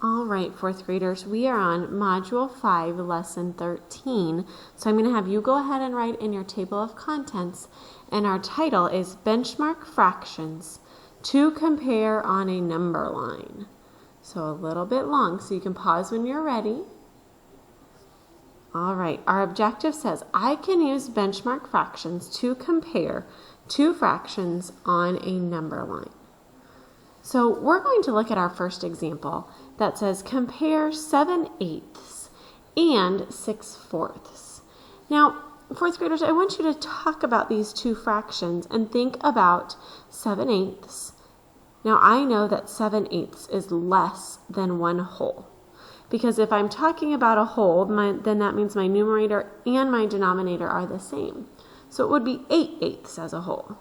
All right, fourth graders, we are on Module 5, Lesson 13. So I'm going to have you go ahead and write in your table of contents, and our title is Benchmark Fractions to Compare on a Number Line. So a little bit long, so you can pause when you're ready. All right, our objective says, I can use benchmark fractions to compare two fractions on a number line. So we're going to look at our first example that says compare 7/8 and 6/4. Now, fourth graders, I want you to talk about these two fractions and think about 7/8. Now, I know that 7/8 is less than 1 whole. Because if I'm talking about a whole, then that means my numerator and my denominator are the same. So it would be 8/8 as a whole.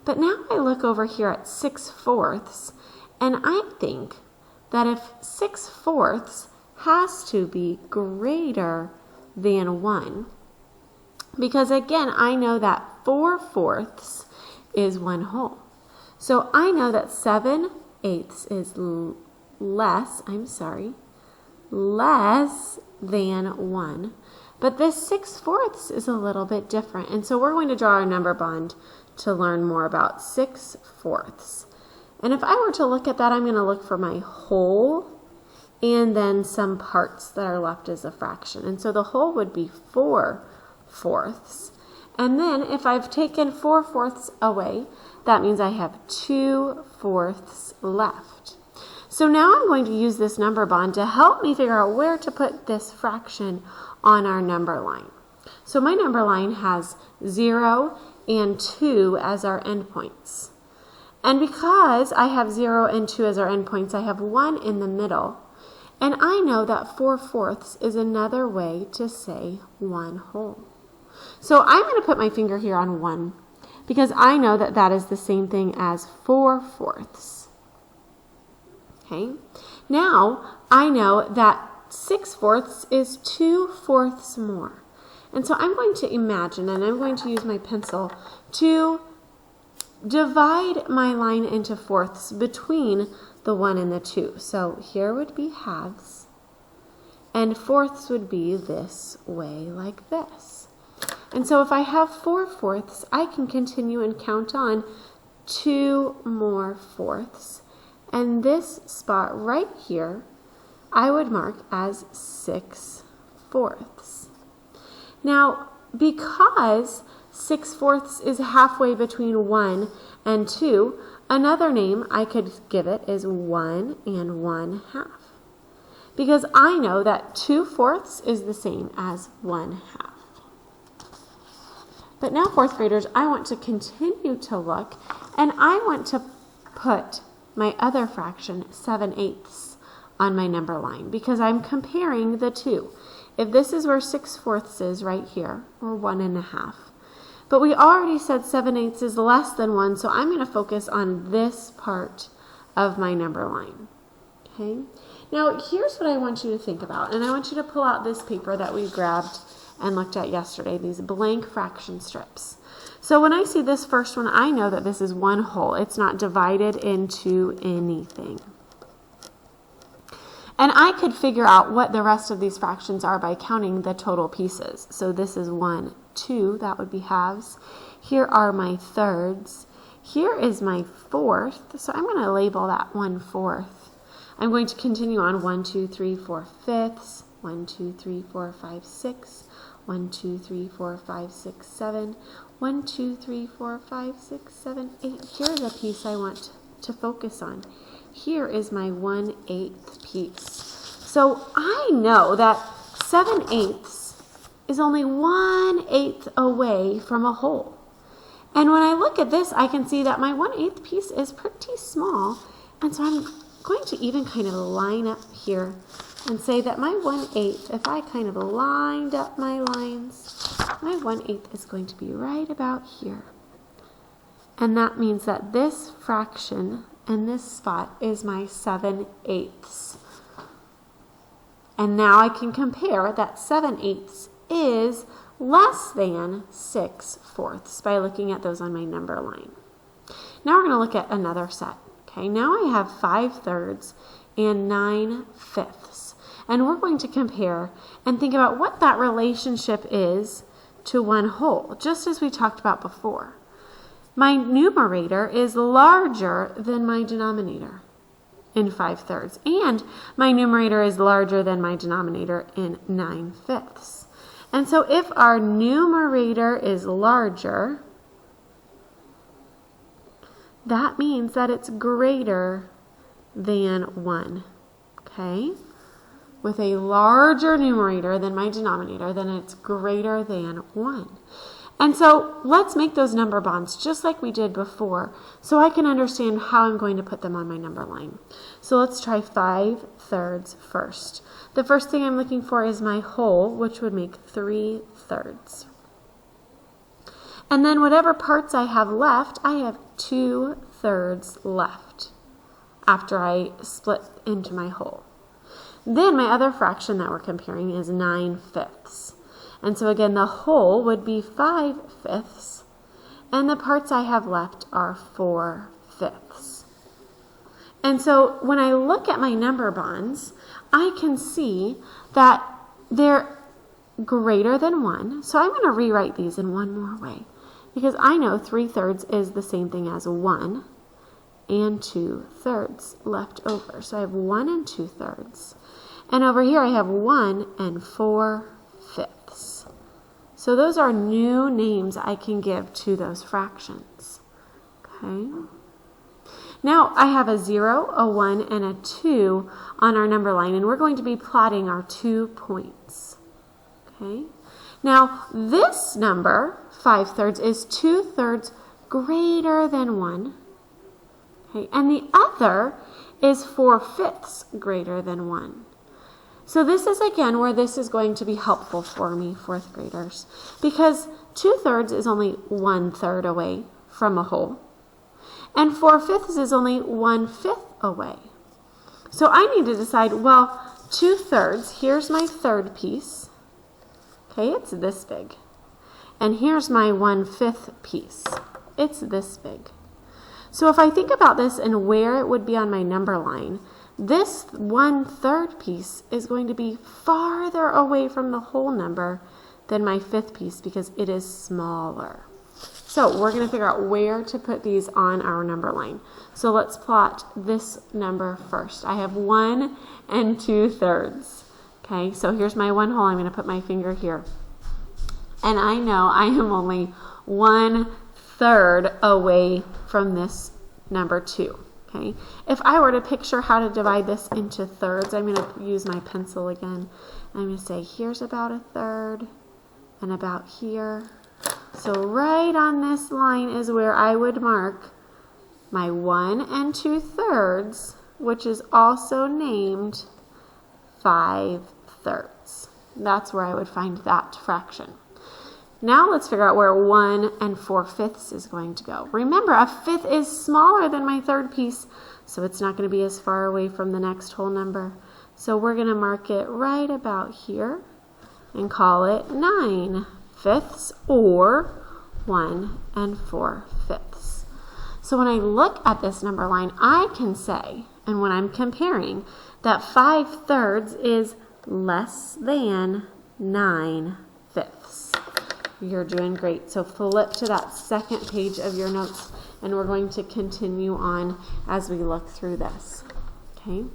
But now I look over here at 6/4, and I think that if 6/4 has to be greater than 1, because again, I know that 4/4 is 1 whole. So I know that 7/8 is less than 1. But this 6/4 is a little bit different. And so we're going to draw our number bond to learn more about 6/4. And if I were to look at that, I'm going to look for my whole and then some parts that are left as a fraction. And so the whole would be 4/4. And then if I've taken 4/4 away, that means I have 2/4 left. So now I'm going to use this number bond to help me figure out where to put this fraction on our number line. So my number line has 0 and 2 as our endpoints. And because I have 0 and 2 as our endpoints, I have 1 in the middle. And I know that 4/4 is another way to say 1 whole. So I'm going to put my finger here on 1 because I know that that is the same thing as 4/4. Okay. Now I know that 6/4 is 2/4 more. And so I'm going to imagine, and I'm going to use my pencil to divide my line into fourths between the 1 and the 2. So here would be halves, and fourths would be this way, like this. And so if I have 4/4, I can continue and count on 2 more fourths. And this spot right here, I would mark as 6/4. Now, because 6/4 is halfway between 1 and 2, another name I could give it is 1 and 1/2. Because I know that 2/4 is the same as 1/2. But now, fourth graders, I want to continue to look, and I want to put my other fraction, 7/8, on my number line because I'm comparing the two. If this is where 6/4 is right here, or 1.5. But we already said 7/8 is less than 1, so I'm going to focus on this part of my number line. Okay? Now, here's what I want you to think about, and I want you to pull out this paper that we grabbed and looked at yesterday, these blank fraction strips. So when I see this first one, I know that this is 1 whole. It's not divided into anything. And I could figure out what the rest of these fractions are by counting the total pieces. So this is 1, 2, that would be halves. Here are my thirds. Here is my fourth, so I'm going to label that 1/4. I'm going to continue on 1, 2, 3, 4 fifths, 1, 2, 3, 4, 5, 6, 1, 2, 3, 4, 5, 6, 7, 1, 2, 3, 4, 5, 6, 7, 8. Here's a piece I want to focus on. Here is my 1/8 piece. So I know that 7/8 is only 1/8 away from a whole. And when I look at this, I can see that my 1/8 piece is pretty small. And so I'm going to even kind of line up here and say that my 1/8, if I kind of lined up my lines, my 1/8 is going to be right about here. And that means that this fraction and this spot is my 7/8. And now I can compare that 7/8 is less than 6/4 by looking at those on my number line. Now we're going to look at another set. Okay, now I have 5 thirds and 9/5. And we're going to compare and think about what that relationship is to 1 whole, just as we talked about before. My numerator is larger than my denominator in 5/3, and my numerator is larger than my denominator in 9/5. And so if our numerator is larger, that means that it's greater than 1, okay? With a larger numerator than my denominator, then it's greater than 1. And so let's make those number bonds just like we did before so I can understand how I'm going to put them on my number line. So let's try 5/3 first. The first thing I'm looking for is my whole, which would make 3/3. And then whatever parts I have left, I have 2/3 left after I split into my whole. Then my other fraction that we're comparing is 9/5. And so again, the whole would be 5/5, and the parts I have left are 4/5. And so when I look at my number bonds, I can see that they're greater than 1. So I'm going to rewrite these in one more way, because I know 3/3 is the same thing as 1 and 2/3 left over. So I have 1 and 2/3. And over here I have 1 and 4/5. So those are new names I can give to those fractions. Okay. Now I have a 0, a 1, and a 2 on our number line, and we're going to be plotting our 2 points. Okay. Now this number, 5/3, is 2/3 greater than 1. Okay. And the other is 4/5 greater than 1. So this is again where this is going to be helpful for me, 4th graders, because 2/3 is only 1/3 away from a whole, and 4/5 is only 1/5 away. So I need to decide, well, 2/3, here's my third piece. Okay, it's this big. And here's my 1/5 piece. It's this big. So if I think about this and where it would be on my number line, this 1/3 piece is going to be farther away from the whole number than my 5th piece because it is smaller. So we're going to figure out where to put these on our number line. So let's plot this number first. I have 1 and 2/3. Okay, so here's my 1 whole. I'm going to put my finger here. And I know I am only 1/3 away from this number 2. Okay. If I were to picture how to divide this into thirds, I'm going to use my pencil again. I'm going to say here's about 1/3 and about here. So right on this line is where I would mark my 1 and 2/3, which is also named 5/3. That's where I would find that fraction. Now let's figure out where 1 and 4/5 is going to go. Remember, a 5th is smaller than my third piece, so it's not going to be as far away from the next whole number. So we're going to mark it right about here and call it 9/5 or 1 and 4/5. So when I look at this number line, I can say, and when I'm comparing, that 5/3 is less than 9/5. You're doing great. So flip to that second page of your notes, and we're going to continue on as we look through this. Okay.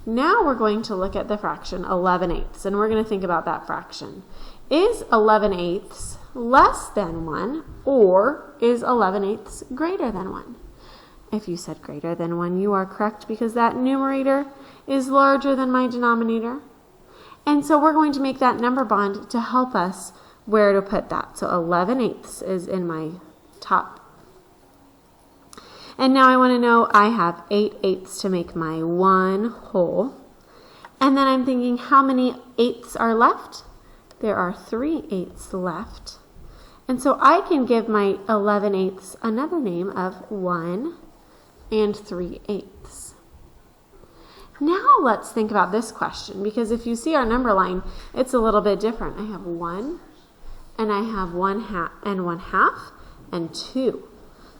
Now we're going to look at the fraction 11/8, and we're going to think about that fraction. Is 11/8 less than 1, or is 11/8 greater than 1? If you said greater than 1, you are correct, because that numerator is larger than my denominator. And so we're going to make that number bond to help us where to put that. So 11/8 is in my top. And now I want to know I have 8/8 to make my 1 whole. And then I'm thinking, how many 8s are left? There are 3 8s left. And so I can give my 11/8 another name of 1 and 3/8. Now let's think about this question, because if you see our number line, it's a little bit different. I have 1, and I have 1/2 and 1/2 and 2.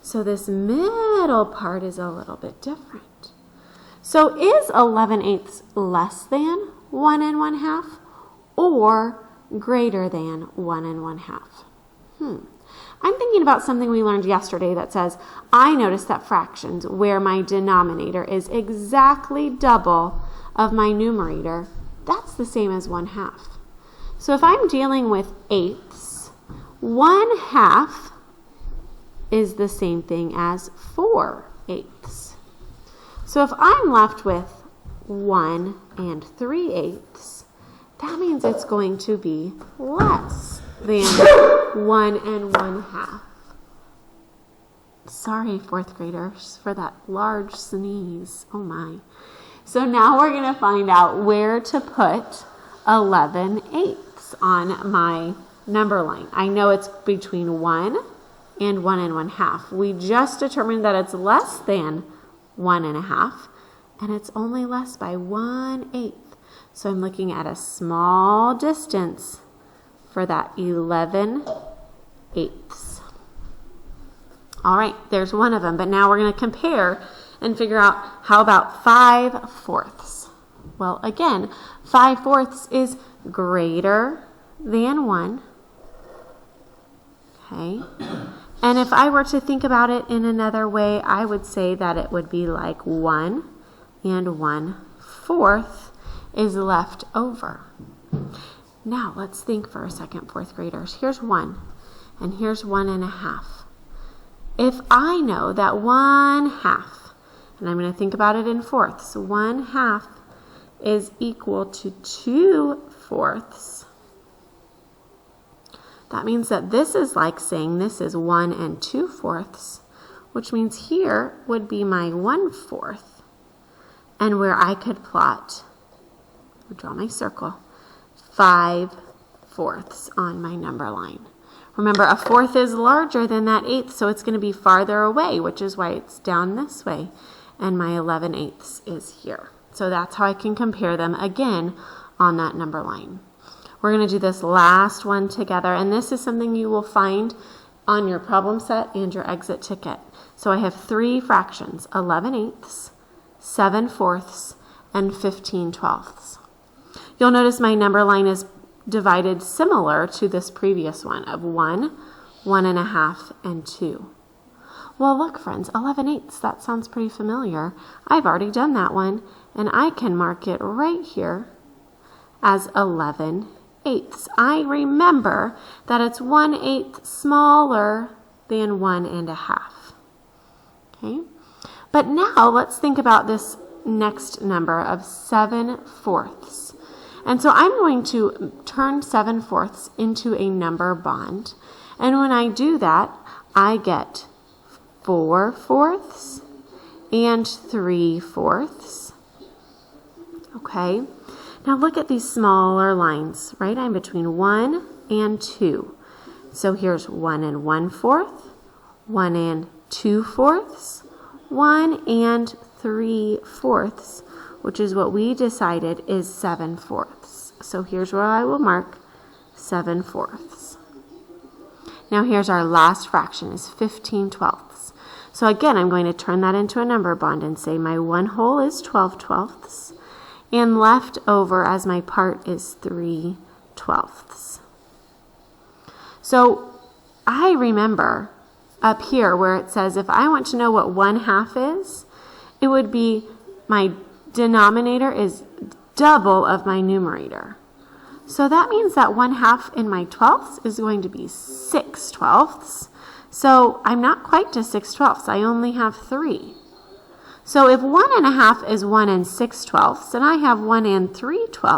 So this middle part is a little bit different. So is 11/8 less than 1 1/2 or greater than 1 1/2? I'm thinking about something we learned yesterday that says, I notice that fractions where my denominator is exactly double of my numerator, that's the same as 1/2. So if I'm dealing with eighths, 1/2 is the same thing as 4/8. So if I'm left with 1 3/8, that means it's going to be less than 1 1/2. Sorry, fourth graders, for that large sneeze. Oh my. So now we're going to find out where to put 11/8 on my number line. I know it's between 1 and 1 1/2. We just determined that it's less than 1 1/2, and it's only less by 1/8. So I'm looking at a small distance for that 11/8. All right, there's one of them, but now we're going to compare and figure out, how about 5/4? Well, again, 5/4 is greater than 1. Okay. And if I were to think about it in another way, I would say that it would be like 1 1/4 is left over. Now, let's think for a second, fourth graders. Here's 1, and here's 1 1/2. If I know that 1/2, and I'm going to think about it in fourths, 1/2 is equal to 2/4, that means that this is like saying this is 1 2/4, which means here would be my 1/4, and where I could plot, I'll draw my circle, 5/4 on my number line. Remember, a fourth is larger than that eighth, so it's going to be farther away, which is why it's down this way, and my 11/8 is here. So that's how I can compare them again on that number line. We're going to do this last one together, and this is something you will find on your problem set and your exit ticket. So I have 3 fractions, 11/8, 7/4, and 15/12. You'll notice my number line is divided similar to this previous one of 1, 1 1/2, and 2. Well, look, friends, 11/8, that sounds pretty familiar. I've already done that one, and I can mark it right here as 11/8. I remember that it's 1/8 smaller than 1 1/2. Okay, but now let's think about this next number of 7/4. And so I'm going to turn 7/4 into a number bond. And when I do that, I get 4/4 and 3/4. Okay, now look at these smaller lines, right? I'm between 1 and 2. So here's 1 1/4, 1 2/4, 1 3/4, which is what we decided is 7/4. So here's where I will mark 7/4. Now here's our last fraction, is 15/12. So again, I'm going to turn that into a number bond and say my 1 whole is 12/12, and left over as my part is 3/12. So I remember up here where it says if I want to know what 1/2 is, it would be my denominator is double of my numerator. So that means that 1/2 in my 12ths is going to be 6/12. So I'm not quite to 6/12. I only have 3. So if 1 1/2 is 1 6/12, and I have 1 3/12,